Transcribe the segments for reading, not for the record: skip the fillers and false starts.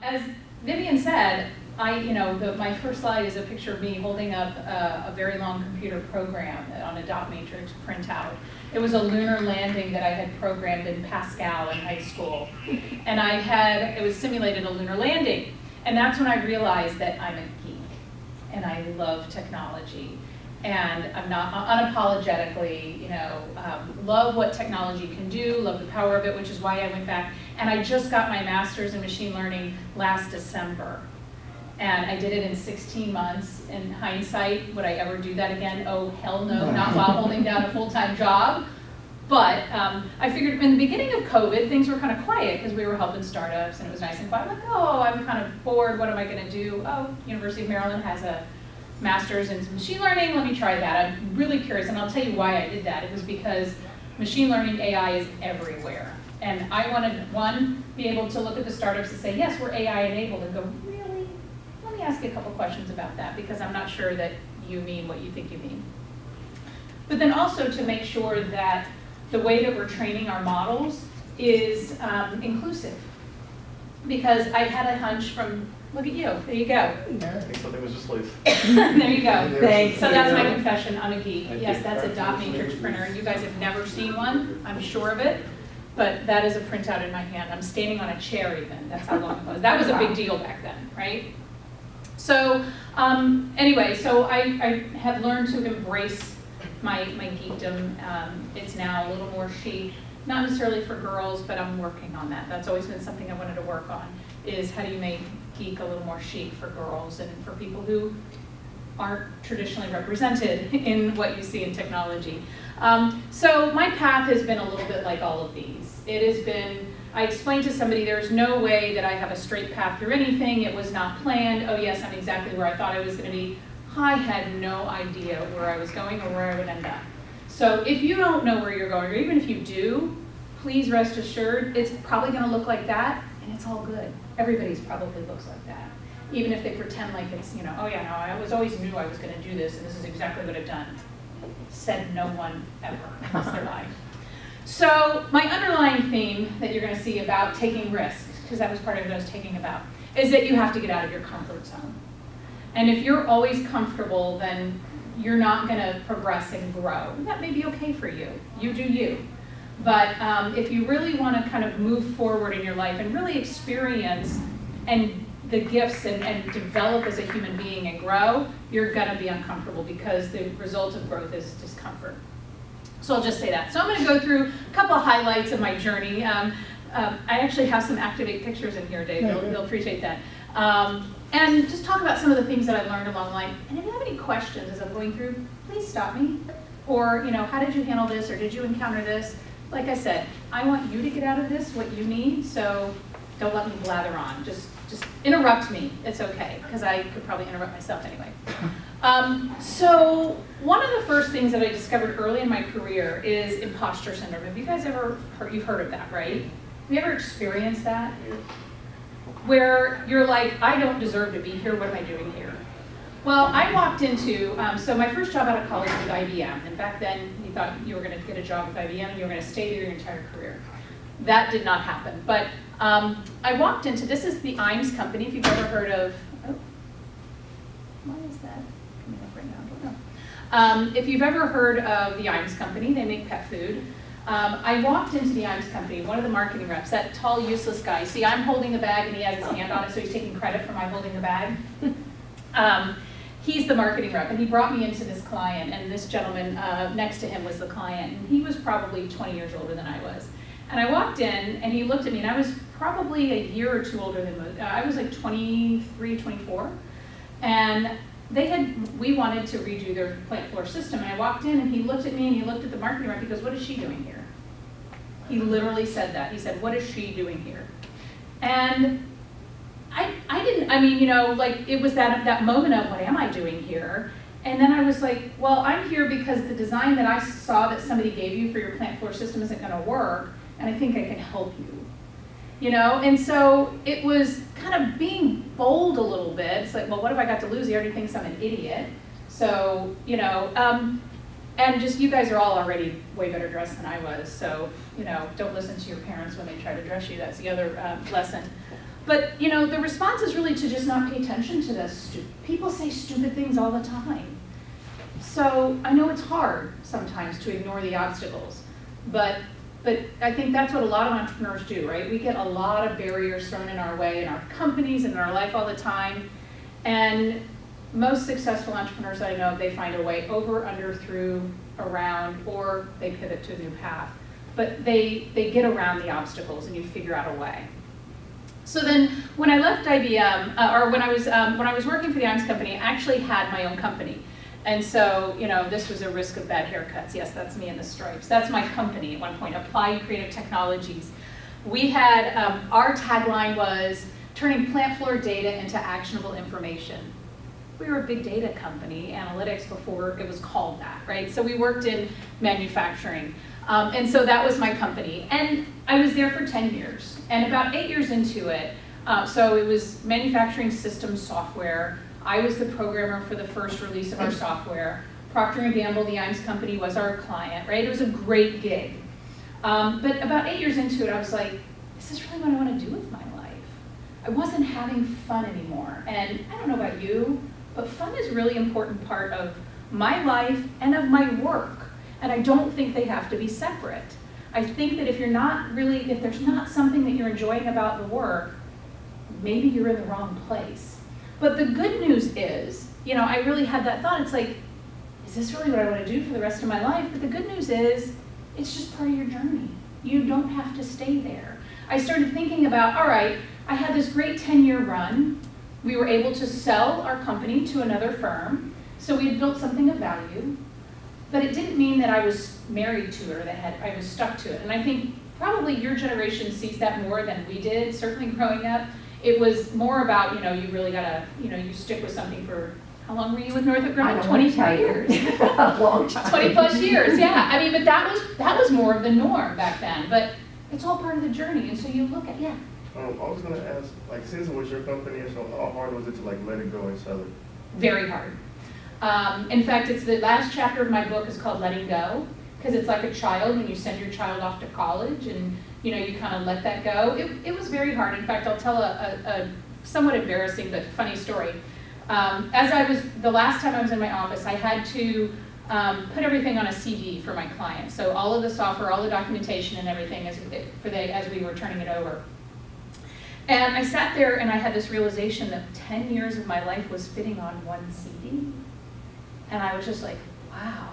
As Vivian said, my first slide is a picture of me holding up a very long computer program on a dot matrix printout. It was a lunar landing that I had programmed in Pascal in high school. And it was simulated a lunar landing. And that's when I realized that I'm a geek and I love technology. And I'm not unapologetically, love what technology can do, love the power of it, which is why I went back. And I just got my master's in machine learning last December. And I did it in 16 months. In hindsight, would I ever do that again? Oh, hell no, not while holding down a full-time job. But I figured in the beginning of COVID, things were kind of quiet because we were helping startups and it was nice and quiet. I'm like, oh, I'm kind of bored, what am I gonna do? Oh, University of Maryland has a master's in machine learning, let me try that. I'm really curious, and I'll tell you why I did that. It was because machine learning AI is everywhere. And I wanted, one, be able to look at the startups and say, yes, we're AI enabled, and go, really? Let me ask you a couple questions about that, because I'm not sure that you mean what you think you mean. But then also to make sure that the way that we're training our models is inclusive. Because I had a hunch from, look at you, there you go. I think something was just loose. There you go. Thanks. So that's my confession, I'm a geek. Thank Yes, you. that's a dot matrix printer. You guys have never seen one, I'm sure of it. But that is a printout in my hand. I'm standing on a chair even, that's how long it was. That was a big deal back then, right? So anyway, so I have learned to embrace my geekdom. It's now a little more chic, not necessarily for girls, but I'm working on that. That's always been something I wanted to work on, is how do you make geek a little more chic for girls and for people who aren't traditionally represented in what you see in technology. So my path has been a little bit like all of these. It has been, I explained to somebody there's no way that I have a straight path through anything. It was not planned. Oh yes, I'm exactly where I thought I was going to be. I had no idea where I was going or where I would end up. So if you don't know where you're going, or even if you do, please rest assured it's probably going to look like that, and it's all good. Everybody's probably looks like that. Even if they pretend like it's, oh yeah, no, I always knew I was going to do this, and this is exactly what I've done. Said no one ever, unless they're lying. So my underlying theme that you're going to see about taking risks, because that was part of what I was taking about, is that you have to get out of your comfort zone. And if you're always comfortable, then you're not going to progress and grow. That may be okay for you. You do you. But if you really want to kind of move forward in your life and really experience and the gifts and develop as a human being and grow, you're going to be uncomfortable because the result of growth is discomfort. So I'll just say that. So I'm going to go through a couple of highlights of my journey. I actually have some Activate pictures in here, Dave. You'll appreciate that. And just talk about some of the things that I learned along the line. And if you have any questions as I'm going through, please stop me. Or, how did you handle this, or did you encounter this? Like I said, I want you to get out of this what you need, so don't let me blather on. Just interrupt me. It's okay, because I could probably interrupt myself anyway. So one of the first things that I discovered early in my career is imposter syndrome. Have you guys ever heard, you've heard of that, right? Have you ever experienced that? Where you're like, I don't deserve to be here, what am I doing here? Well, I walked into, so my first job out of college was IBM, and back then you thought you were going to get a job with IBM and you were going to stay there your entire career. That did not happen, but I walked into, this is the Imes company, if you've ever heard of, oh, why is that coming up right now? I don't know. If you've ever heard of the Imes company, they make pet food. I walked into the Imes company, one of the marketing reps, that tall, useless guy. See, I'm holding the bag and he has his hand on it, so he's taking credit for my holding the bag. He's the marketing rep, and he brought me into this client, and this gentleman next to him was the client, and he was probably 20 years older than I was. And I walked in, and he looked at me, and I was probably a year or two older than most. I was like 23, 24, and we wanted to redo their plant floor system, and I walked in, and he looked at me, and he looked at the marketing rep, he goes, what is she doing here? He literally said that. He said, what is she doing here? And it was that moment of, what am I doing here? And then I was like, well, I'm here because the design that I saw that somebody gave you for your plant floor system isn't going to work, and I think I can help you. And so it was kind of being bold a little bit. It's like, well, what have I got to lose? He already thinks I'm an idiot. So, and just you guys are all already way better dressed than I was. So, don't listen to your parents when they try to dress you. That's the other lesson. But you know, the response is really to just not pay attention to this. People say stupid things all the time. So I know it's hard sometimes to ignore the obstacles, but I think that's what a lot of entrepreneurs do, right? We get a lot of barriers thrown in our way in our companies and in our life all the time. And most successful entrepreneurs that I know, they find a way over, under, through, around, or they pivot to a new path. But they get around the obstacles and you figure out a way. So then when I left IBM, or when I was working for the IBM company, I actually had my own company. And so, you know, this was a risk of bad haircuts. Yes, that's me in the stripes. That's my company at one point, Applied Creative Technologies. We had, our tagline was turning plant floor data into actionable information. We were a big data company, analytics before it was called that, right? So we worked in manufacturing. And so that was my company. And I was there for 10 years. And about 8 years into it, so it was manufacturing systems software. I was the programmer for the first release of our software. Procter & Gamble, the IMS company, was our client, right? It was a great gig. But about 8 years into it, I was like, is this really what I want to do with my life? I wasn't having fun anymore. And I don't know about you, but fun is a really important part of my life and of my work. And I don't think they have to be separate. I think that if there's not something that you're enjoying about the work, maybe you're in the wrong place. But the good news is, you know, I really had that thought. It's like, is this really what I want to do for the rest of my life? But the good news is, it's just part of your journey. You don't have to stay there. I started thinking about, all right, I had this great 10-year run. We were able to sell our company to another firm. So we had built something of value. But it didn't mean that I was married to it or that I was stuck to it. And I think probably your generation sees that more than we did, certainly growing up. It was more about, you know, you really gotta, you know, you stick with something for, how long were you with Northrop Grumman? 25 years. A long time. 20 plus years, yeah. I mean, but that was more of the norm back then. But it's all part of the journey. And so you look at, yeah. I was gonna ask, like, since it was your company, so how hard was it to like let it go and sell it? Very hard. In fact, it's the last chapter of my book is called Letting Go, because it's like a child when you send your child off to college and you know, you kind of let that go. It was very hard. In fact, I'll tell a somewhat embarrassing but funny story. The last time I was in my office, I had to put everything on a CD for my clients. So all of the software, all the documentation and everything as we were turning it over. And I sat there and I had this realization that 10 years of my life was fitting on one CD. And I was just like, wow.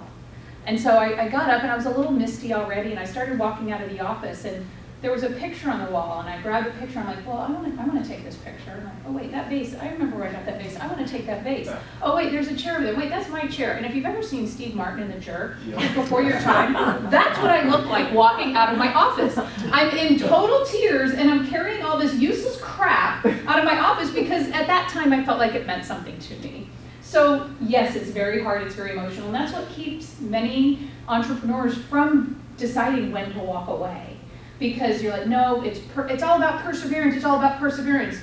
And so I got up and I was a little misty already and I started walking out of the office and there was a picture on the wall and I grabbed the picture. I'm like, well, I want to take this picture. I'm like, oh wait, that vase, I remember where I got that vase. I want to take that vase. Oh wait, there's a chair over there. Wait, that's my chair. And if you've ever seen Steve Martin in The Jerk, before your time, that's what I look like walking out of my office. I'm in total tears and I'm carrying all this useless crap out of my office because at that time I felt like it meant something to me. So yes, it's very hard, it's very emotional, and that's what keeps many entrepreneurs from deciding when to walk away. Because you're like, no, it's all about perseverance, it's all about perseverance,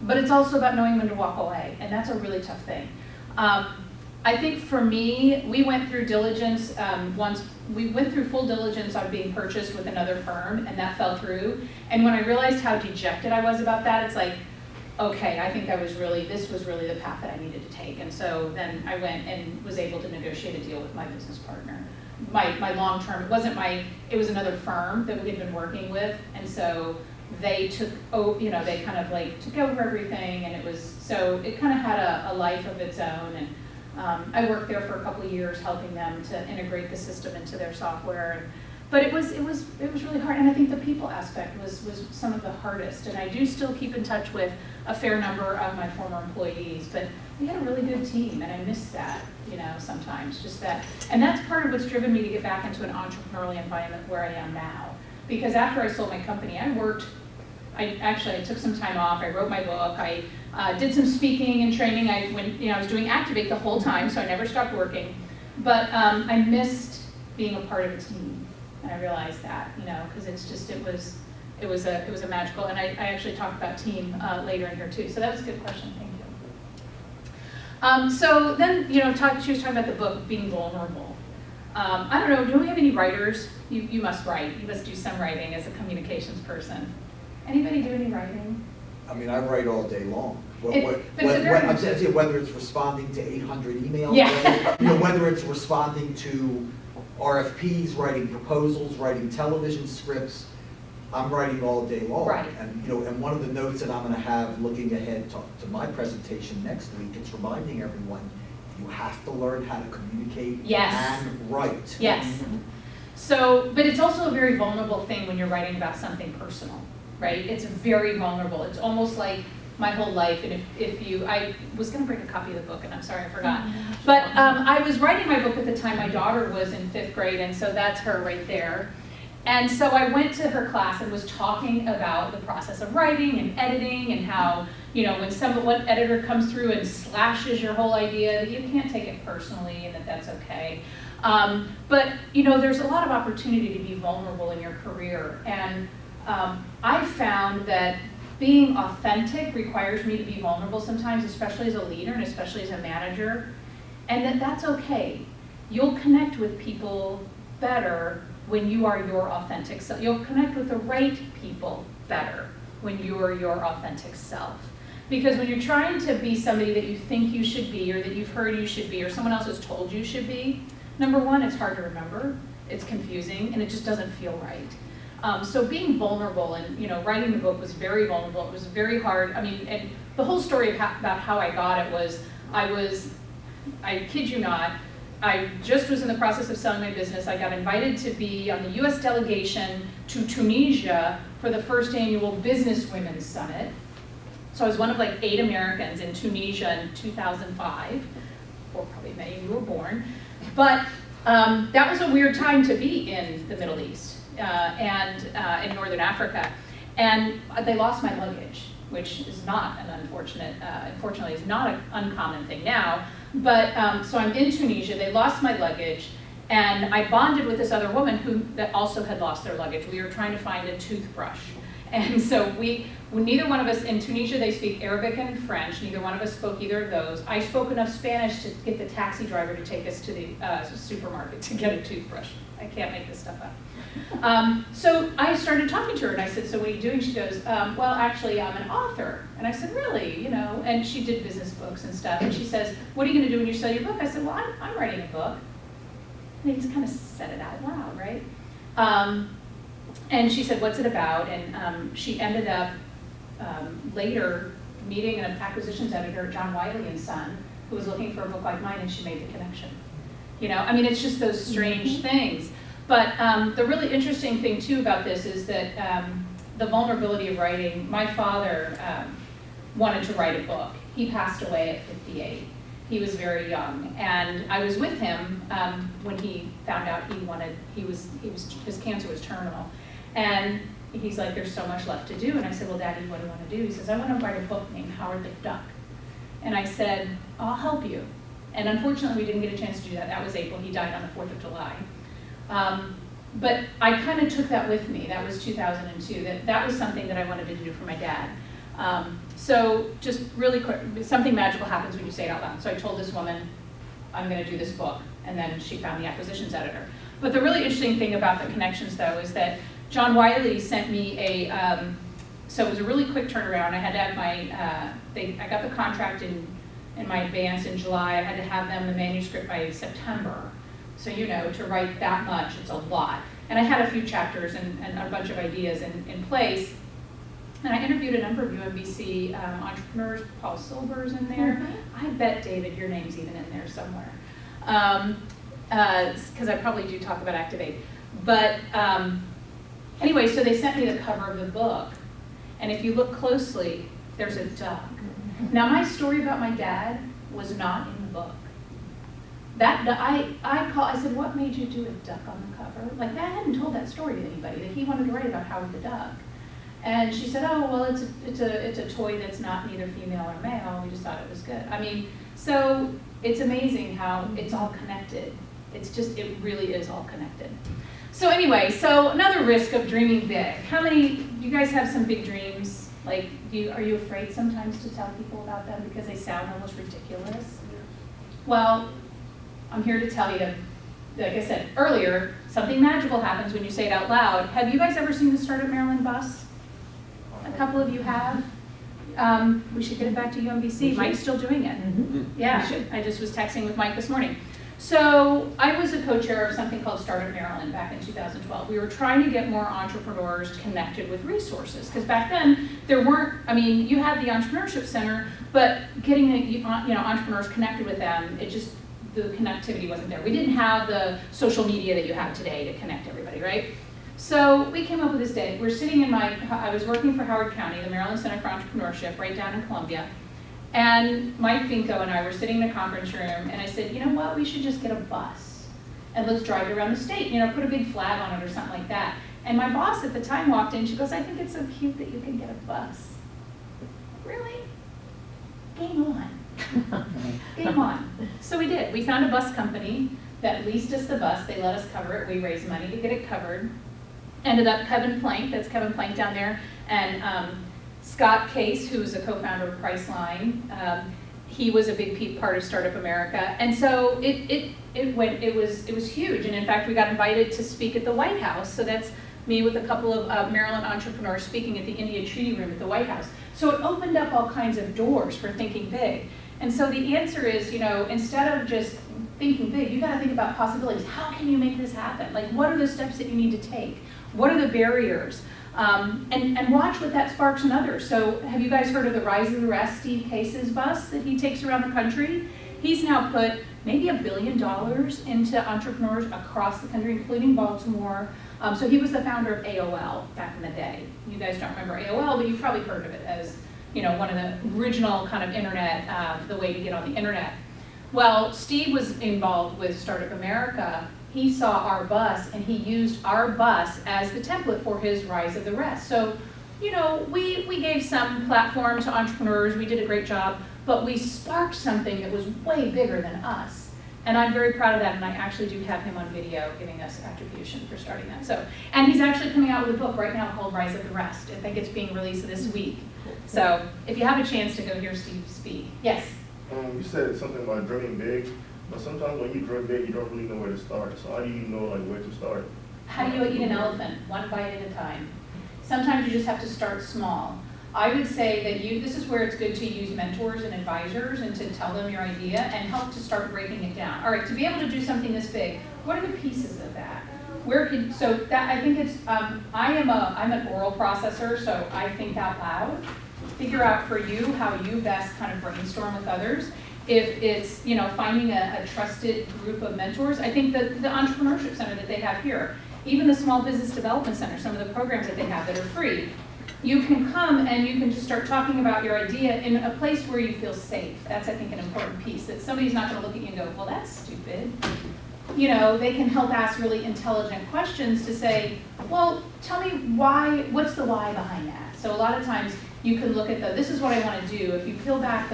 but it's also about knowing when to walk away, and that's a really tough thing. I think for me, we went through diligence we went through full diligence on being purchased with another firm, and that fell through. And when I realized how dejected I was about that, it's like, okay, I think this was really the path that I needed to take. And so then I went and was able to negotiate a deal with my business partner. My long-term, it was another firm that we had been working with. And so they took over everything. And it kind of had a life of its own. And I worked there for a couple of years helping them to integrate the system into their software. But it was really hard, and I think the people aspect was some of the hardest. And I do still keep in touch with a fair number of my former employees, but we had a really good team, and I miss that, you know, sometimes, just that. And that's part of what's driven me to get back into an entrepreneurial environment where I am now. Because after I sold my company, I took some time off, I wrote my book, I did some speaking and training. I was doing Activate the whole time, so I never stopped working. But I missed being a part of a team. And I realized that, you know, because it was a magical, and I actually talked about team later in here too. So that was a good question, thank you. So then, you know, she was talking about the book, being vulnerable. I don't know, do we have any writers? You must write, you must do some writing as a communications person. Anybody do any writing? I mean, I write all day long. I'm saying whether it's responding to 800 emails, Yeah. whether it's responding to RFPs, writing proposals, writing television scripts, I'm writing all day long. Right. And one of the notes that I'm going to have looking ahead to my presentation next week, it's reminding everyone, you have to learn how to communicate Yes. and write. Yes. So, but it's also a very vulnerable thing when you're writing about something personal, right? It's very vulnerable. It's almost like my whole life, and I was going to bring a copy of the book, and I'm sorry I forgot. But I was writing my book at the time my daughter was in 5th grade, and so that's her right there. And so I went to her class and was talking about the process of writing and editing and how, when one editor comes through and slashes your whole idea, that you can't take it personally and that that's okay. But, there's a lot of opportunity to be vulnerable in your career. And I found that being authentic requires me to be vulnerable sometimes, especially as a leader and especially as a manager, and that's okay. You'll connect with people better when you are your authentic self. You'll connect with the right people better when you're your authentic self. Because when you're trying to be somebody that you think you should be, or that you've heard you should be, or someone else has told you should be, number one, it's hard to remember, it's confusing, and it just doesn't feel right. So being vulnerable and writing the book was very vulnerable. It was very hard. I mean, and the whole story about how I got it was, I kid you not, I just was in the process of selling my business. I got invited to be on the US delegation to Tunisia for the first annual Business Women's Summit. So I was one of like 8 Americans in Tunisia in 2005, or probably many of you were born. But that was a weird time to be in the Middle East and in Northern Africa. And they lost my luggage, which is not an unfortunately is not an uncommon thing now. But so I'm in Tunisia, they lost my luggage, and I bonded with this other woman that also had lost their luggage. We were trying to find a toothbrush. And so neither one of us, in Tunisia they speak Arabic and French, neither one of us spoke either of those. I spoke enough Spanish to get the taxi driver to take us to the supermarket to get a toothbrush. I can't make this stuff up. So I started talking to her, and I said, so what are you doing? She goes, well, actually, I'm an author. And I said, really? And she did business books and stuff. And she says, what are you going to do when you sell your book? I said, well, I'm writing a book. And they just kind of said it out loud, right? And she said, what's it about? And she ended up later meeting an acquisitions editor, John Wiley & Son, who was looking for a book like mine, and she made the connection. I mean, it's just those strange things. But the really interesting thing, too, about this is that the vulnerability of writing, my father wanted to write a book. He passed away at 58. He was very young. And I was with him when he found out his cancer was terminal. And he's like, there's so much left to do. And I said, well, Daddy, what do you want to do? He says, I want to write a book named Howard the Duck. And I said, I'll help you. And unfortunately, we didn't get a chance to do that. That was April. He died on the 4th of July. But I kind of took that with me. That was 2002. That was something that I wanted to do for my dad. So just really quick, something magical happens when you say it out loud. So I told this woman, I'm going to do this book. And then she found the acquisitions editor. But the really interesting thing about the connections, though, is that John Wiley sent me so it was a really quick turnaround. I had to have I got the contract in my advance in July. I had to have them the manuscript by September. So to write that much, it's a lot. And I had a few chapters and a bunch of ideas in place. And I interviewed a number of UMBC entrepreneurs. Paul Silber's in there. Mm-hmm. I bet, David, your name's even in there somewhere. Because I probably do talk about Activate. But anyway, so they sent me the cover of the book. And if you look closely, there's a duck. Now, my story about my dad was not in the book. I said, what made you do a duck on the cover? Like, I hadn't told that story to anybody, that he wanted to write about Howard the Duck. And she said, oh, well, it's a toy that's not neither female or male. We just thought it was good. I mean, so it's amazing how it's all connected. It really is all connected. So anyway, so another risk of dreaming big. You guys have some big dreams? Like, are you afraid sometimes to tell people about them because they sound almost ridiculous? Well, I'm here to tell you, like I said earlier, something magical happens when you say it out loud. Have you guys ever seen the Startup Maryland bus? A couple of you have? We should get it back to UMBC. Mike's still doing it. Yeah, I just was texting with Mike this morning. So I was a co-chair of something called Startup Maryland back in 2012. We were trying to get more entrepreneurs connected with resources, because back then there weren't, I mean, you had the Entrepreneurship Center, but getting the entrepreneurs connected with them, it just, the connectivity wasn't there. We didn't have the social media that you have today to connect everybody, right? So we came up with this day. We're sitting in I was working for Howard County, the Maryland Center for Entrepreneurship, right down in Columbia. And Mike Finko and I were sitting in a conference room, and I said, you know what, we should just get a bus, and let's drive it around the state, put a big flag on it or something like that. And my boss at the time walked in, she goes, I think it's so cute that you can get a bus. Really? Game on. Game on. So we did. We found a bus company that leased us the bus. They let us cover it. We raised money to get it covered. Ended up Kevin Plank, that's Kevin Plank down there, and Scott Case, who's a co-founder of Priceline. He was a big part of Startup America, and so it was huge. And in fact, we got invited to speak at the White House. So that's me with a couple of Maryland entrepreneurs speaking at the India Treaty Room at the White House. So it opened up all kinds of doors for thinking big. And so the answer is, instead of just thinking big, you got to think about possibilities. How can you make this happen? Like, what are the steps that you need to take? What are the barriers? And watch what that sparks in others. So have you guys heard of the Rise of the Rest, Steve Case's bus that he takes around the country? He's now put maybe $1 billion into entrepreneurs across the country, including Baltimore. So he was the founder of AOL back in the day. You guys don't remember AOL, but you've probably heard of it as one of the original kind of internet, the way to get on the internet. Well, Steve was involved with Startup America. He saw our bus, and he used our bus as the template for his Rise of the Rest. So, we gave some platform to entrepreneurs. We did a great job, but we sparked something that was way bigger than us. And I'm very proud of that, and I actually do have him on video giving us attribution for starting that. So, and he's actually coming out with a book right now called Rise of the Rest. I think it's being released this week. So, if you have a chance to go hear Steve speak. Yes? You said something about dreaming big. But sometimes when you dream big, you don't really know where to start. So how do you know where to start? How do you eat an elephant? One bite at a time. Sometimes you just have to start small. I would say that this is where it's good to use mentors and advisors and to tell them your idea and help to start breaking it down. All right, to be able to do something this big, what are the pieces of that? I think it's, I'm an oral processor, so I think out loud. Figure out for you how you best kind of brainstorm with others. If it's, finding a trusted group of mentors, I think the Entrepreneurship Center that they have here, even the Small Business Development Center, some of the programs that they have that are free, you can come and you can just start talking about your idea in a place where you feel safe. That's, I think, an important piece, that somebody's not gonna look at you and go, well, that's stupid. They can help ask really intelligent questions to say, well, tell me why, what's the why behind that? So a lot of times you can look at this is what I wanna do. If you peel back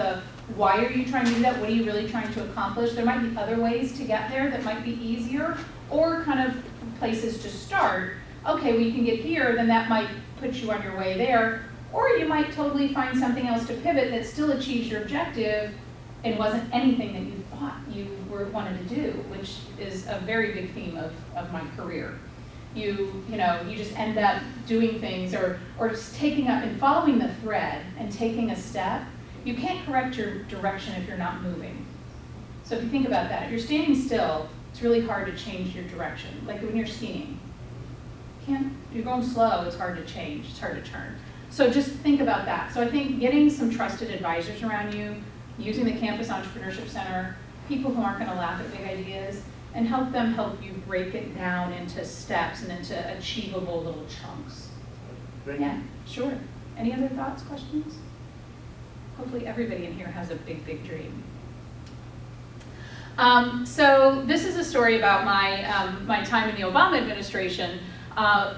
why are you trying to do that? What are you really trying to accomplish? There might be other ways to get there that might be easier, or kind of places to start. Okay, well, you can get here, then that might put you on your way there. Or you might totally find something else to pivot that still achieves your objective and wasn't anything that you thought you wanted to do, which is a very big theme of my career. You just end up doing things or just taking up and following the thread and taking a step. You can't correct your direction if you're not moving. So if you think about that, if you're standing still, it's really hard to change your direction. Like when you're skiing. If you're going slow, it's hard to change, it's hard to turn. So just think about that. So I think getting some trusted advisors around you, using the Campus Entrepreneurship Center, people who aren't gonna laugh at big ideas, and help you break it down into steps and into achievable little chunks. Yeah, sure. Any other thoughts, questions? Hopefully everybody in here has a big, big dream. So this is a story about my time in the Obama administration.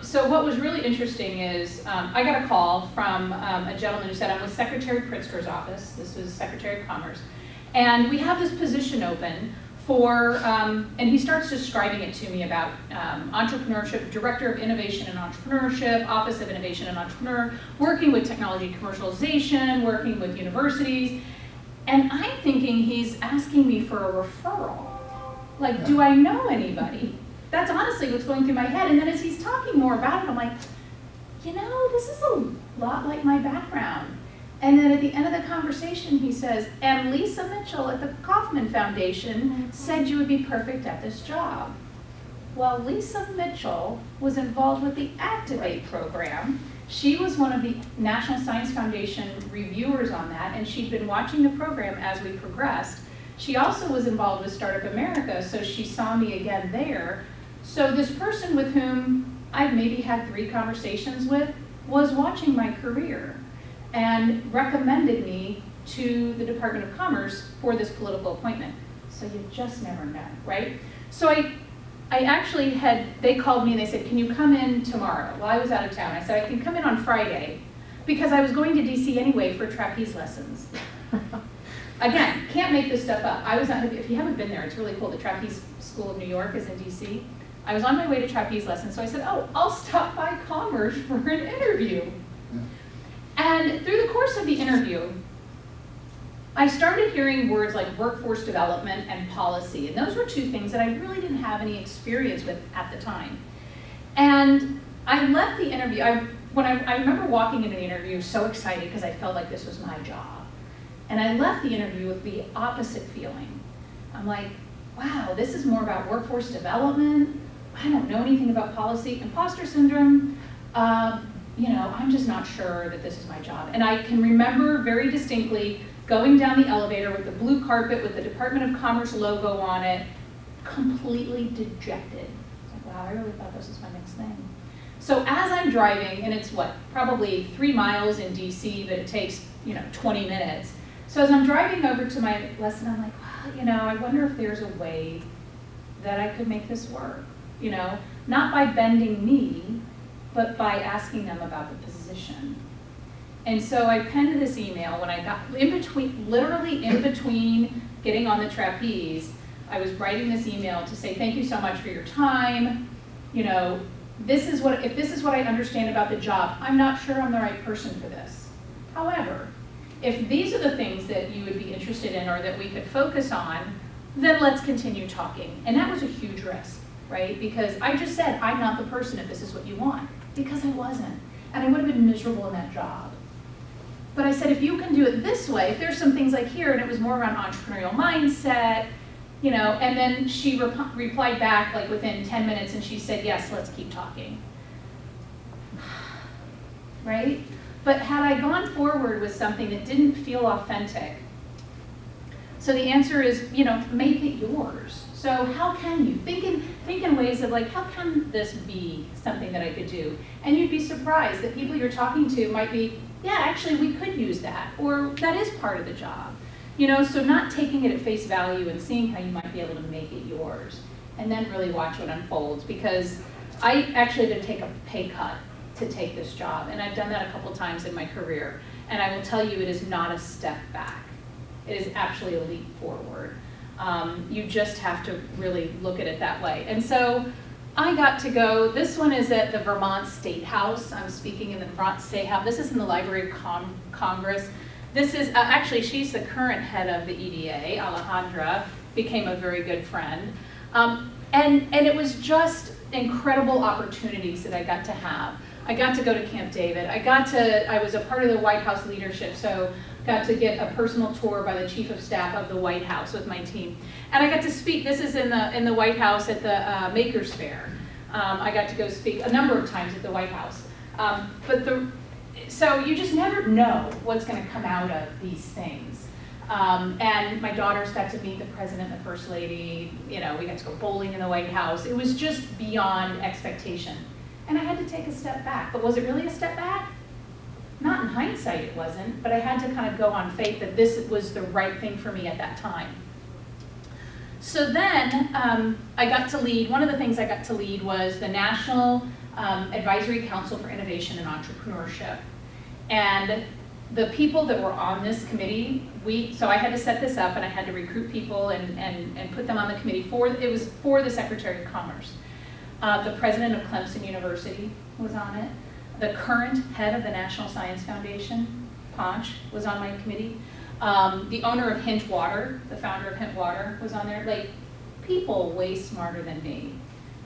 So what was really interesting is I got a call from a gentleman who said, I'm with Secretary Pritzker's office. This was Secretary of Commerce. And we have this position open for, and he starts describing it to me about entrepreneurship, Director of Innovation and Entrepreneurship, Office of Innovation and Entrepreneur, working with technology commercialization, working with universities. And I'm thinking he's asking me for a referral. Like, do I know anybody? That's honestly what's going through my head. And then as he's talking more about it, I'm like, this is a lot like my background. And then at the end of the conversation, he says, and Lisa Mitchell at the Kauffman Foundation said you would be perfect at this job. Well, Lisa Mitchell was involved with the Activate program. She was one of the National Science Foundation reviewers on that, and she'd been watching the program as we progressed. She also was involved with Startup America, so she saw me again there. So this person with whom I've maybe had 3 conversations with was watching my career and recommended me to the Department of Commerce for this political appointment. So you just never know, right? So I actually they called me and they said, can you come in tomorrow? Well, I was out of town. I said, I can come in on Friday because I was going to DC anyway for trapeze lessons. Again, can't make this stuff up. If you haven't been there, it's really cool. The Trapeze School of New York is in DC. I was on my way to trapeze lessons, so I said, oh, I'll stop by Commerce for an interview. Yeah. And through the course of the interview, I started hearing words like workforce development and policy, and those were 2 things that I really didn't have any experience with at the time. And I left the interview, I remember walking into the interview so excited because I felt like this was my job. And I left the interview with the opposite feeling. I'm like, wow, this is more about workforce development. I don't know anything about policy. Imposter syndrome, I'm just not sure that this is my job. And I can remember very distinctly going down the elevator with the blue carpet with the Department of Commerce logo on it, completely dejected. Like, wow, I really thought this was my next thing. So as I'm driving, and it's probably 3 miles in DC, but it takes, 20 minutes. So as I'm driving over to my lesson, I'm like, wow, I wonder if there's a way that I could make this work. Not by bending knee, but by asking them about the position. And so I penned this email when I got literally in between getting on the trapeze. I was writing this email to say, thank you so much for your time. If this is what I understand about the job, I'm not sure I'm the right person for this. However, if these are the things that you would be interested in or that we could focus on, then let's continue talking. And that was a huge risk, right? Because I just said, I'm not the person if this is what you want, because I wasn't. And I would have been miserable in that job. But I said, if you can do it this way, if there's some things like here, and it was more around entrepreneurial mindset, and then she replied back like within 10 minutes and she said, yes, let's keep talking. Right? But had I gone forward with something that didn't feel authentic, so the answer is, make it yours. So how can you? Think in ways of like, how can this be something that I could do? And you'd be surprised that people you're talking to might be, yeah, actually we could use that, or that is part of the job. So not taking it at face value and seeing how you might be able to make it yours, and then really watch what unfolds, because I actually had to take a pay cut to take this job, and I've done that a couple times in my career, and I will tell you it is not a step back. It is actually a leap forward. You just have to really look at it that way. And so I got to go, this one is at the Vermont State House. I'm speaking in the Vermont State House. This is in the Library of Congress. This is, actually she's the current head of the EDA, Alejandra, became a very good friend. And it was just incredible opportunities that I got to have. I got to go to Camp David. I was a part of the White House leadership, so got to get a personal tour by the Chief of Staff of the White House with my team. And I got to speak, this is in the White House at the Makers Faire. I got to go speak a number of times at the White House. So you just never know what's gonna come out of these things. And my daughters got to meet the President and the First Lady. We got to go bowling in the White House. It was just beyond expectation. And I had to take a step back. But was it really a step back? Not in hindsight, it wasn't, but I had to kind of go on faith that this was the right thing for me at that time. So then I got to lead, one of the things I got to lead was the National Advisory Council for Innovation and Entrepreneurship. And the people that were on this committee, so I had to set this up and I had to recruit people and put them on the committee it was for the Secretary of Commerce. The president of Clemson University was on it. The current head of the National Science Foundation, Ponch, was on my committee. The owner of Hint Water, the founder of Hint Water, was on there. Like, people way smarter than me.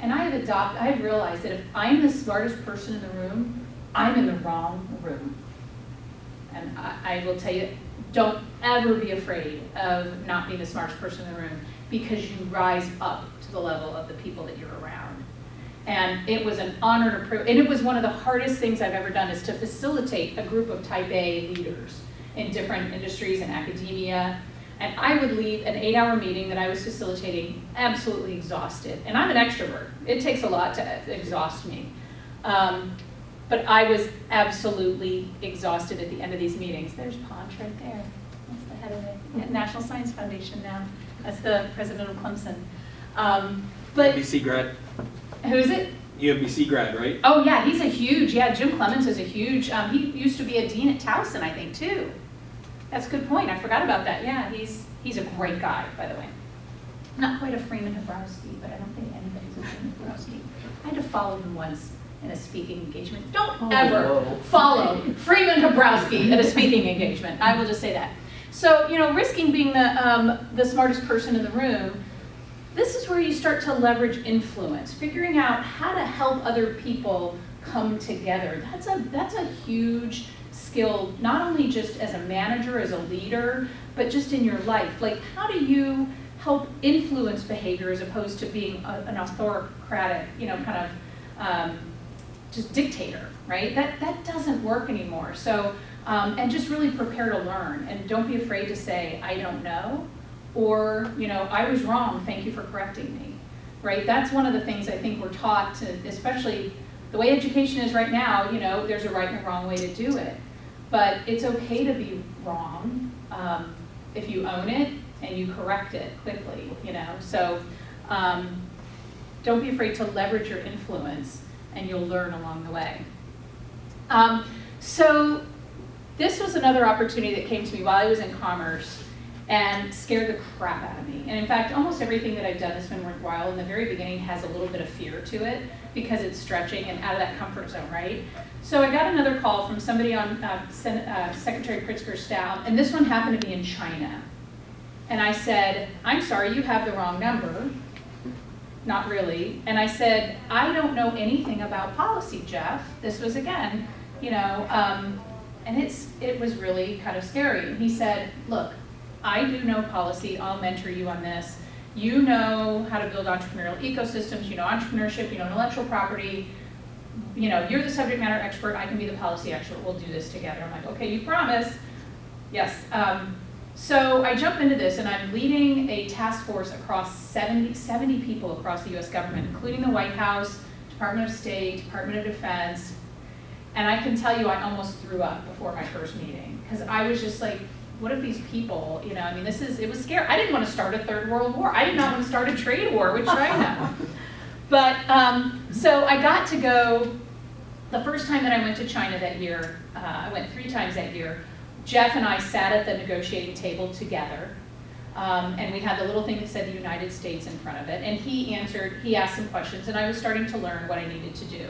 And I have realized that if I'm the smartest person in the room, I'm in the wrong room. And I will tell you, don't ever be afraid of not being the smartest person in the room, because you rise up to the level of the people that you're around. And it was an honor to and it was one of the hardest things I've ever done, is to facilitate a group of type A leaders in different industries and academia. And I would leave an 8-hour meeting that I was facilitating absolutely exhausted. And I'm an extrovert. It takes a lot to exhaust me. But I was absolutely exhausted at the end of these meetings. There's Ponch right there. That's the head of the National Science Foundation now. That's the president of Clemson. But UMBC grad. who is it? UMBC grad, right? Oh yeah, he's a huge, Jim Clemens is a huge, he used to be a dean at Towson, I think, too. That's a good point, I forgot about that. Yeah, he's a great guy, by the way. Not quite a Freeman Habrowski, but I don't think anybody's a Freeman Habrowski. I had to follow him once in a speaking engagement. Don't ever follow Freeman Habrowski at a speaking engagement. I will just say that. So, risking being the smartest person in the room, this is where you start to leverage influence, figuring out how to help other people come together. That's a huge skill, not only just as a manager, as a leader, but just in your life. Like, how do you help influence behavior as opposed to being an autocratic, kind of just dictator, right? That doesn't work anymore. So, and just really prepare to learn, and don't be afraid to say, I don't know, or, I was wrong, thank you for correcting me, right? That's one of the things I think we're taught to, especially the way education is right now, there's a right and a wrong way to do it. But it's okay to be wrong if you own it and you correct it quickly, So don't be afraid to leverage your influence, and you'll learn along the way. So this was another opportunity that came to me while I was in commerce and scared the crap out of me. And in fact, almost everything that I've done has been worthwhile. In the very beginning has a little bit of fear to it because it's stretching and out of that comfort zone, right? So I got another call from somebody on Secretary Pritzker's staff, and this one happened to be in China. And I said, I'm sorry, you have the wrong number. Not really. And I said, I don't know anything about policy, Jeff. This was, again, and it was really kind of scary. And he said, look, I do know policy, I'll mentor you on this. You know how to build entrepreneurial ecosystems, you know entrepreneurship, you know intellectual property, you're the subject matter expert, I can be the policy expert, we'll do this together. I'm like, okay, you promise? Yes. So I jump into this, and I'm leading a task force across 70 people across the US government, including the White House, Department of State, Department of Defense. And I can tell you I almost threw up before my first meeting, because I was just like, what if these people, it was scary. I didn't want to start a third world war. I did not want to start a trade war with China. But, so I got to go, the first time that I went to China that year, I went 3 times that year, Jeff and I sat at the negotiating table together, and we had the little thing that said the United States in front of it, and he asked some questions, and I was starting to learn what I needed to do.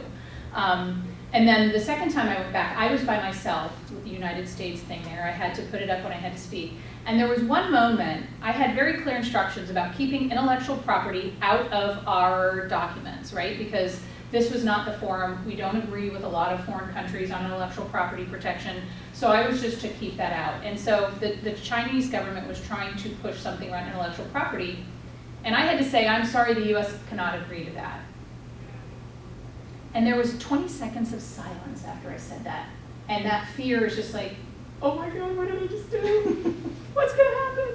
And then the second time I went back, I was by myself with the United States thing there. I had to put it up when I had to speak. And there was one moment, I had very clear instructions about keeping intellectual property out of our documents, right? Because this was not the forum. We don't agree with a lot of foreign countries on intellectual property protection. So I was just to keep that out. And so the Chinese government was trying to push something around intellectual property. And I had to say, I'm sorry, the US cannot agree to that. And there was 20 seconds of silence after I said that. And that fear is just like, oh my God, what did I just do? What's gonna happen?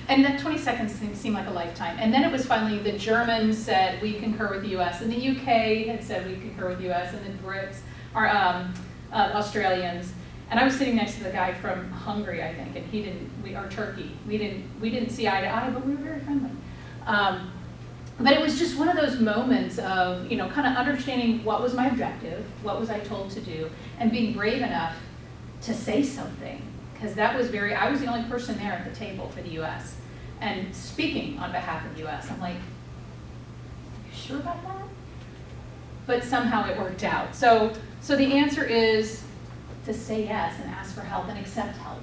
And that 20 seconds seemed like a lifetime. And then it was finally, the Germans said, we concur with the US, and the UK had said, we concur with the US, and the Brits, are Australians. And I was sitting next to the guy from Hungary, I think, and or Turkey. We didn't see eye to eye, but we were very friendly. But it was just one of those moments of, kind of understanding what was my objective, what was I told to do, and being brave enough to say something. Because I was the only person there at the table for the US. And speaking on behalf of the US, I'm like, you sure about that? But somehow it worked out. So the answer is to say yes and ask for help and accept help.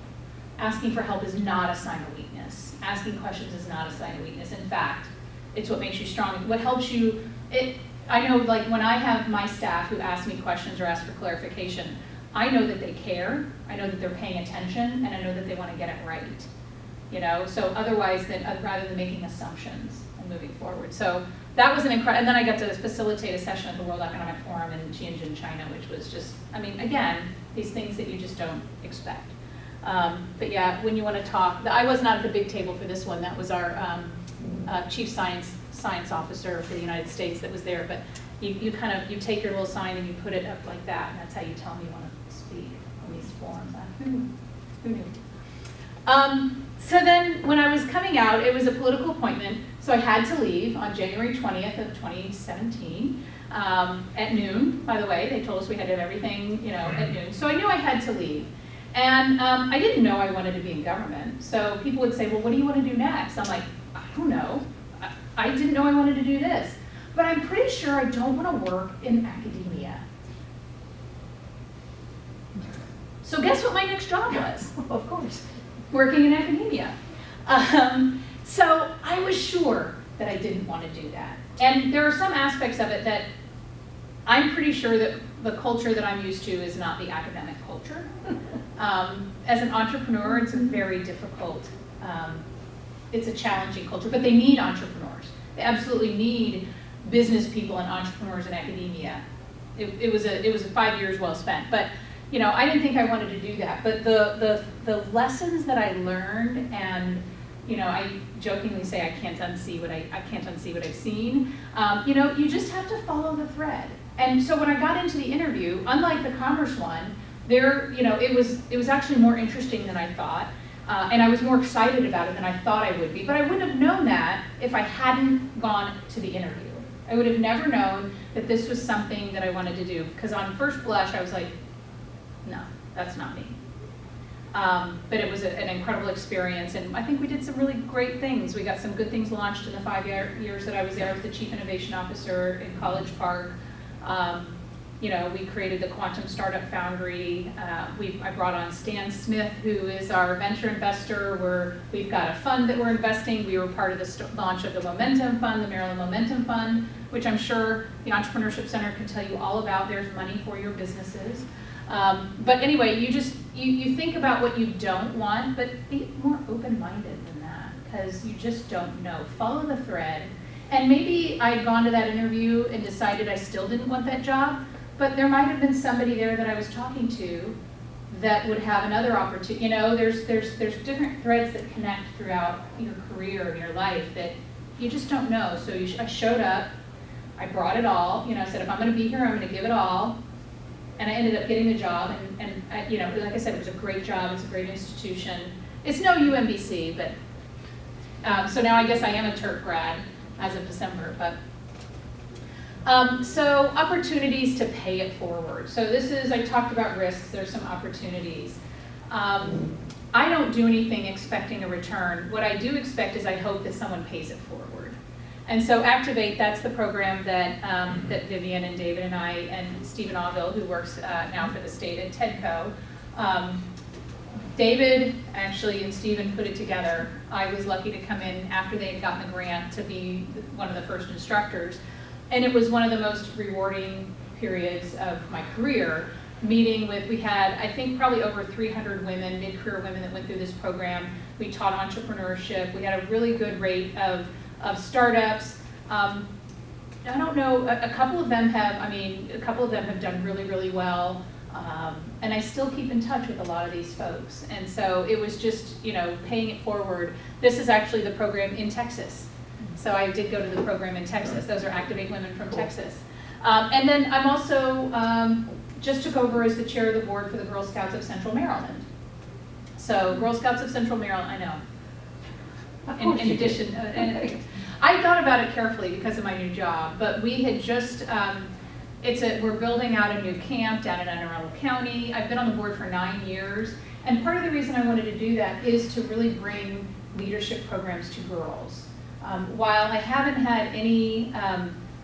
Asking for help is not a sign of weakness. Asking questions is not a sign of weakness. In fact, it's what makes you strong. What helps you, I know, like when I have my staff who ask me questions or ask for clarification, I know that they care, I know that they're paying attention, and I know that they want to get it right. So otherwise, rather than making assumptions and moving forward. So that was an incredible, and then I got to facilitate a session at the World Economic Forum in Tianjin, China, which was just, again, these things that you just don't expect. But yeah, when you want to talk, I was not at the big table for this one. That was our chief science officer for the United States that was there. But you take your little sign and you put it up like that, and that's how you tell them you want to speak on these forums. Who knew? So then when I was coming out, it was a political appointment, so I had to leave on January 20th of 2017 at noon, by the way. They told us we had to have everything, at noon. So I knew I had to leave. And I didn't know I wanted to be in government. So people would say, well, what do you want to do next? I'm like, I don't know. I didn't know I wanted to do this. But I'm pretty sure I don't want to work in academia. So guess what my next job was? Of course. Working in academia. So I was sure that I didn't want to do that. And there are some aspects of it that I'm pretty sure that the culture that I'm used to is not the academic culture. As an entrepreneur, it's a very difficult, it's a challenging culture, but they need entrepreneurs. They absolutely need business people and entrepreneurs in academia. It was a 5 years well spent, but I didn't think I wanted to do that. But the lessons that I learned, and I jokingly say I can't unsee what I've seen. You just have to follow the thread. And so when I got into the interview, unlike the commerce one, it was actually more interesting than I thought, and I was more excited about it than I thought I would be. But I wouldn't have known that if I hadn't gone to the interview. I would have never known that this was something that I wanted to do, because on first blush I was like, no, that's not me. But it was an incredible experience, and I think we did some really great things. We got some good things launched in the 5 years that I was there. I was the Chief Innovation Officer in College Park. We created the Quantum Startup Foundry. I brought on Stan Smith, who is our venture investor. We've got a fund that we're investing. We were part of the launch of the Momentum Fund, the Maryland Momentum Fund, which I'm sure the Entrepreneurship Center can tell you all about. There's money for your businesses. But anyway, you think about what you don't want, but be more open-minded than that, because you just don't know. Follow the thread. And maybe I'd gone to that interview and decided I still didn't want that job, but there might have been somebody there that I was talking to that would have another opportunity. There's different threads that connect throughout your career and your life that you just don't know. So I showed up, I brought it all. I said, if I'm going to be here, I'm going to give it all. And I ended up getting the job, and like I said, it was a great job. It's a great institution. It's no UMBC, but so now I guess I am a Turk grad as of December. But so opportunities to pay it forward. So I talked about risks. There's some opportunities. I don't do anything expecting a return. What I do expect is I hope that someone pays it forward. And so Activate, that's the program that Vivian and David and I and Stephen Auville, who works now for the state at TEDCO. David actually and Stephen put it together. I was lucky to come in after they had gotten the grant to be one of the first instructors. And it was one of the most rewarding periods of my career. We had, I think, probably over 300 women, mid-career women that went through this program. We taught entrepreneurship. We had a really good rate of startups. I don't know, a couple of them have done really, really well. And I still keep in touch with a lot of these folks. And so it was just, paying it forward. This is actually the program in Texas. So I did go to the program in Texas. Those are Activate Women from Texas. And then I'm also, just took over as the chair of the board for the Girl Scouts of Central Maryland. So Girl Scouts of Central Maryland, I know. In addition, I thought about it carefully because of my new job, but we had just, we're building out a new camp down in Anne Arundel County. I've been on the board for 9 years, and part of the reason I wanted to do that is to really bring leadership programs to girls. While I haven't had any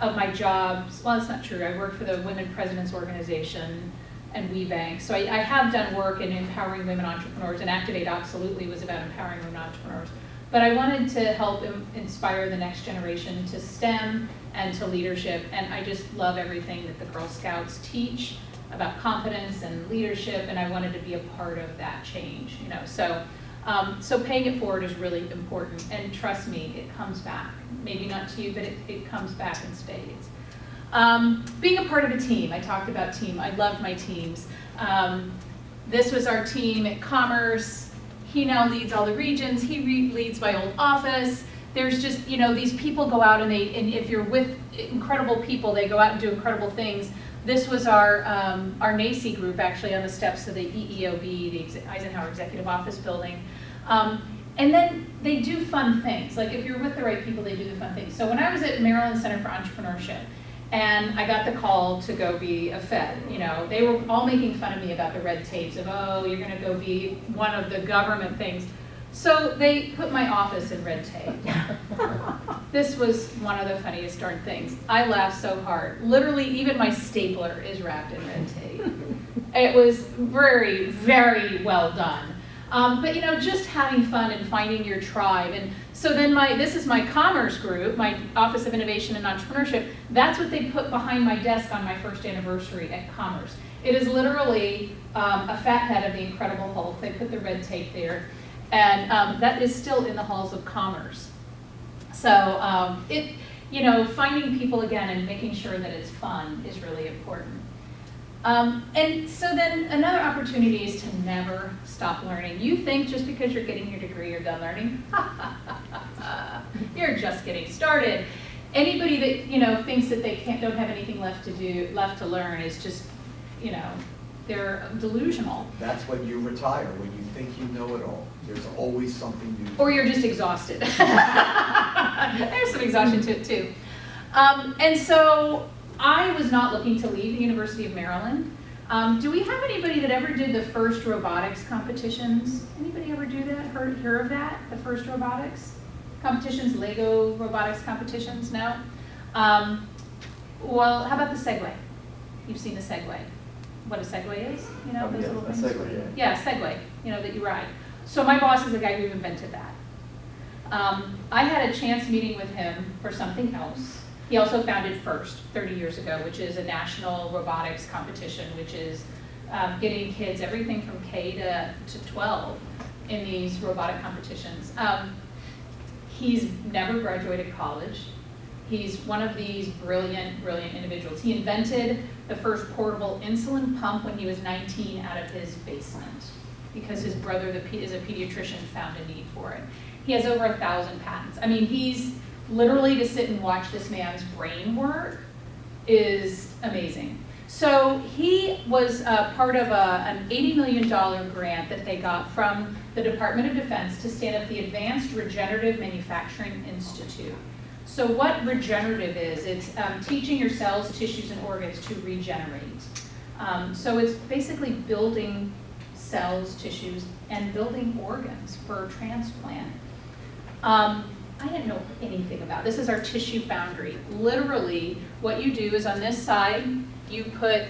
of my jobs, well, that's not true. I worked for the Women Presidents Organization and WeBank, so I have done work in empowering women entrepreneurs, and Activate absolutely was about empowering women entrepreneurs. But I wanted to help inspire the next generation to STEM and to leadership, and I just love everything that the Girl Scouts teach about confidence and leadership, and I wanted to be a part of that change, you know. So paying it forward is really important, and trust me, it comes back. Maybe not to you, but it comes back in spades. Being a part of a team, I talked about team. I loved my teams. This was our team at Commerce. He now leads all the regions. He leads my old office. There's just, you know, these people go out and if you're with incredible people, they go out and do incredible things. This was our NACI group, actually, on the steps of the EEOB, the Eisenhower Executive Office Building. And then they do fun things. Like if you're with the right people, they do the fun things. So when I was at Maryland Center for Entrepreneurship, and I got the call to go be a Fed, you know, they were all making fun of me about the red tapes of, oh, you're gonna go be one of the government things. So they put my office in red tape. This was one of the funniest darn things. I laughed so hard. Literally, even my stapler is wrapped in red tape. It was very, very well done. But you know, just having fun and finding your tribe. And so then this is my Commerce group, my Office of Innovation and Entrepreneurship. That's what they put behind my desk on my first anniversary at Commerce. It is literally a fat head of the Incredible Hulk. They put the red tape there. And that is still in the halls of Commerce. So you know, finding people again and making sure that it's fun is really important. And so then another opportunity is to never stop learning. You think just because you're getting your degree you're done learning? You're just getting started. Anybody that, you know, thinks that they don't have anything left to learn is just, you know, they're delusional. That's when you retire, when you think you know it all. There's always something new. Or you're just exhausted. There's some exhaustion to it too. And so I was not looking to leave the University of Maryland. Do we have anybody that ever did the first robotics competitions? Anybody ever do that? Hear of that? The first robotics competitions, Lego robotics competitions? No? Well, how about the Segway? You've seen the Segway. What a Segway is? You know, those little things? Segway, yeah. Yeah, Segway, you know, that you ride. So my boss is the guy who invented that. I had a chance meeting with him for something else. He also founded FIRST 30 years ago, which is a national robotics competition, which is getting kids everything from K to 12 in these robotic competitions. He's never graduated college. He's one of these brilliant, brilliant individuals. He invented the first portable insulin pump when he was 19 out of his basement because his brother is a pediatrician, found a need for it. He has over 1,000 patents. I mean, he's literally, to sit and watch this man's brain work is amazing. So he was part of an $80 million grant that they got from the Department of Defense to stand up the Advanced Regenerative Manufacturing Institute. So what regenerative is, it's teaching your cells, tissues, and organs to regenerate. So it's basically building cells, tissues, and building organs for transplant. I didn't know anything about this. Is our tissue foundry. Literally, what you do is on this side, you put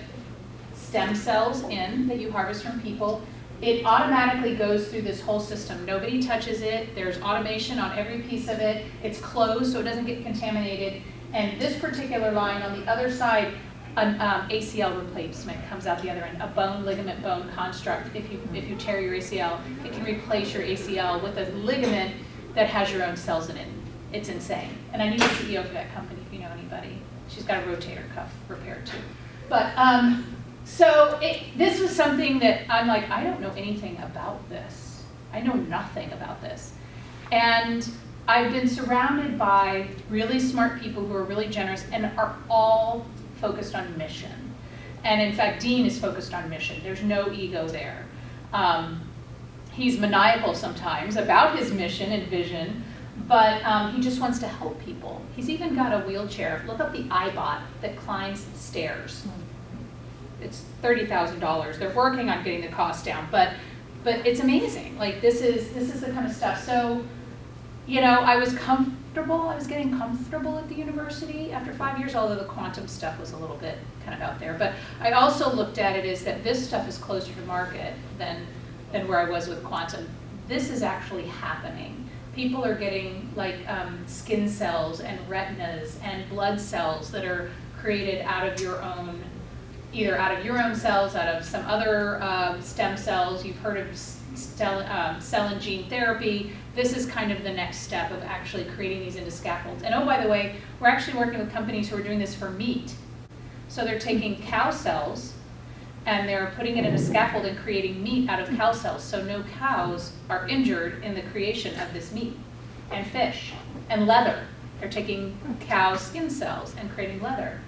stem cells in that you harvest from people. It automatically goes through this whole system. Nobody touches it. There's automation on every piece of it. It's closed so it doesn't get contaminated. And this particular line on the other side, an ACL replacement comes out the other end, a bone, ligament, bone construct. If you tear your ACL, it can replace your ACL with a ligament that has your own cells in it. It's insane. And I need a CEO for that company if you know anybody. She's got a rotator cuff repaired too. But so this was something that I'm like, I don't know anything about this. I know nothing about this. And I've been surrounded by really smart people who are really generous and are all focused on mission. And in fact, Dean is focused on mission. There's no ego there. He's maniacal sometimes about his mission and vision, but he just wants to help people. He's even got a wheelchair. Look up the iBot that climbs stairs. It's $30,000. They're working on getting the cost down, but it's amazing. Like this is the kind of stuff. So, you know, I was getting comfortable at the university after 5 years, although the quantum stuff was a little bit kind of out there. But I also looked at it as that this stuff is closer to market than where I was with quantum. This is actually happening. People are getting like skin cells and retinas and blood cells that are created out of your own either out of your own cells, out of some other stem cells. You've heard of cell and gene therapy. This is kind of the next step of actually creating these into scaffolds. And oh, by the way, we're actually working with companies who are doing this for meat. So they're taking cow cells and they're putting it in a scaffold and creating meat out of cow cells. So no cows are injured in the creation of this meat. And fish and leather. They're taking cow skin cells and creating leather.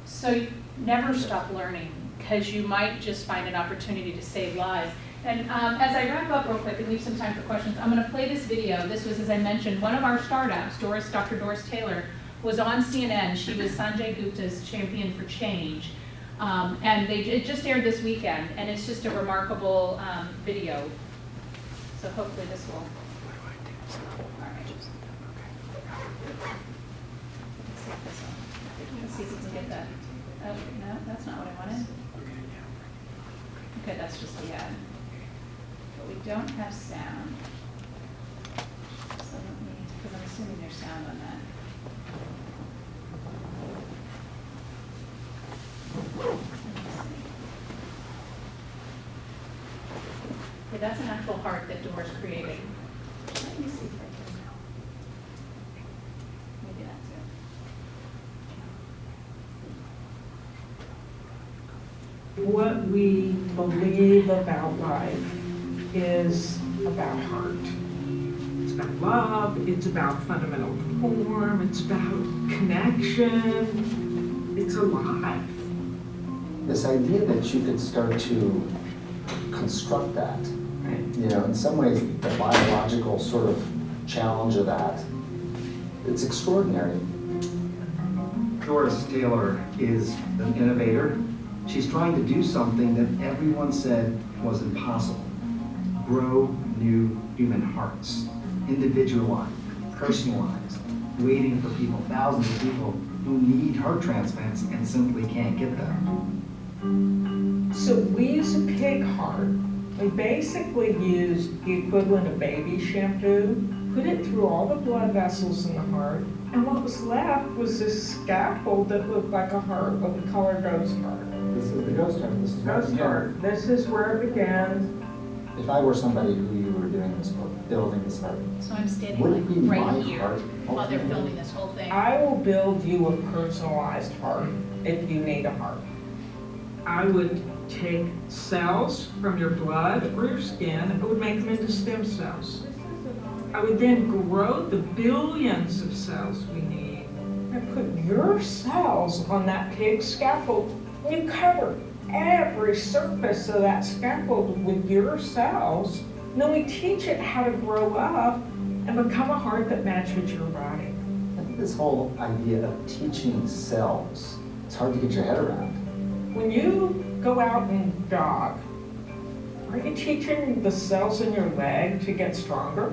So you never stop learning, because you might just find an opportunity to save lives. And as I wrap up real quick and leave some time for questions, I'm going to play this video. This was, as I mentioned, one of our startups, Dr. Doris Taylor, was on CNN. She was Sanjay Gupta's Champion for Change. And it just aired this weekend, and it's just a remarkable video. So hopefully this will. Let's see if we can get that. Oh, no, that's not what I wanted. Okay, that's just the ad. But we don't have sound. So let me, because I'm assuming there's sound on that. Let me see. Okay, that's an actual heart that Doris created. Let me see if I can. Maybe that's it. What we believe about life is about heart. It's about love, it's about fundamental form, it's about connection, it's alive. This idea that you could start to construct that, you know, in some ways, the biological sort of challenge of that, it's extraordinary. Doris Taylor is an innovator. She's trying to do something that everyone said was impossible. Grow new human hearts, individualized, personalized, waiting for people, thousands of people who need heart transplants and simply can't get them. So we use a pig heart. We basically use the equivalent of baby shampoo, put it through all the blood vessels in the heart, and what was left was this scaffold that looked like a heart, but we call it ghost heart. This is the ghost heart. This is where it Ghost began. heart. This is where it began. If I were somebody who you were doing this for, building this heart, So I'm standing would it be like my right here heart while they're ultimately? filming this whole thing. I will build you a personalized heart if you need a heart. I would take cells from your blood or your skin, I would make them into stem cells. I would then grow the billions of cells we need and put your cells on that pig scaffold. You cover every surface of that scaffold with your cells. And then we teach it how to grow up and become a heart that matches your body. I think this whole idea of teaching cells, it's hard to get your head around. When you go out and jog, are you teaching the cells in your leg to get stronger?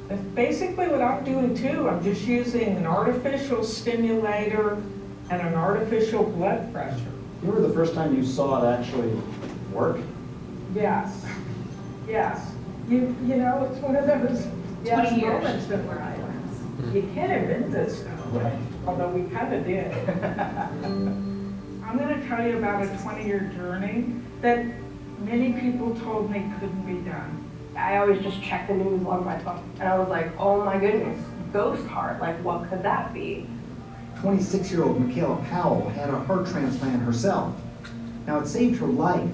That's basically what I'm doing too. I'm just using an artificial stimulator and an artificial blood pressure. You remember the first time you saw it actually work? Yes, yes. You know, it's one of those 20 years. moments in where I was. You can't invent this stuff, Right. although we kind of did. I'm going to tell you about a 20-year journey that many people told me couldn't be done. I always just check the news on my phone, and I was like, oh my goodness, ghost heart, like what could that be? 26-year-old Michaela Powell had a heart transplant herself. Now, it saved her life,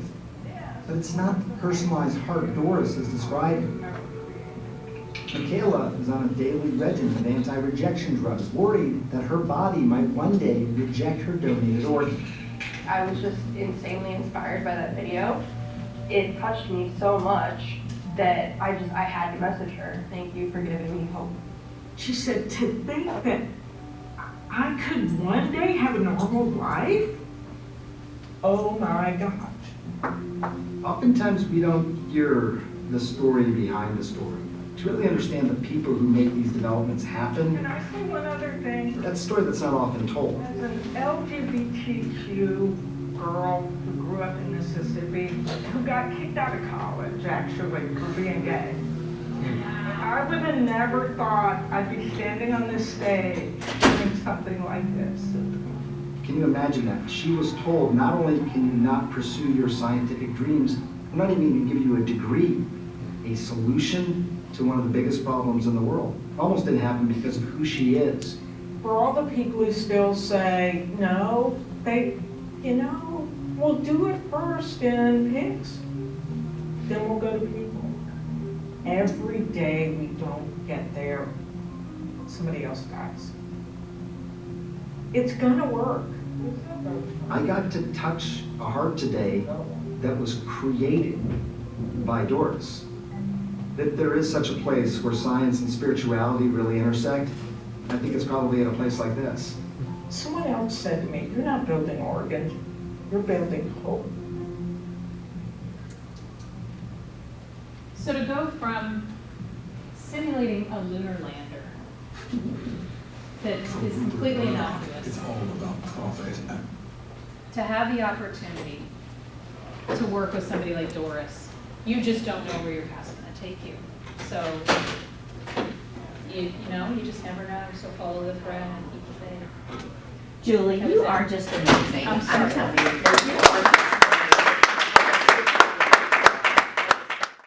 but it's not the personalized heart Doris is describing. Michaela is on a daily regimen of anti-rejection drugs, worried that her body might one day reject her donated organ. I was just insanely inspired by that video. It touched me so much that I had to message her. Thank you for giving me hope. She said, to think that I could one day have a normal life? Oh my gosh. Oftentimes, we don't hear the story behind the story. To really understand the people who make these developments Can happen, I say one other thing? that's a story that's not often told. As an LGBTQ girl who grew up in Mississippi, who got kicked out of college actually for being gay, I would have never thought I'd be standing on this stage doing something like this. Can you imagine that? She was told, not only can you not pursue your scientific dreams, we're not even going to give you a degree, a solution to one of the biggest problems in the world. Almost didn't happen because of who she is. For all the people who still say, no, we'll do it first in pigs, then we'll go to people. Every day we don't get there, somebody else dies. It's gonna work. I got to touch a heart today that was created by Doris. That there is such a place where science and spirituality really intersect. I think it's probably at a place like this. Someone else said to me, you're not building Oregon, you're building hope. So to go from simulating a lunar lander that is completely innocuous, It's all about profit. to have the opportunity to work with somebody like Doris, you just don't know where your path's gonna take you. So, you just never know, so follow the thread and keep it there. Julie, you are just amazing. I'm sorry. telling you,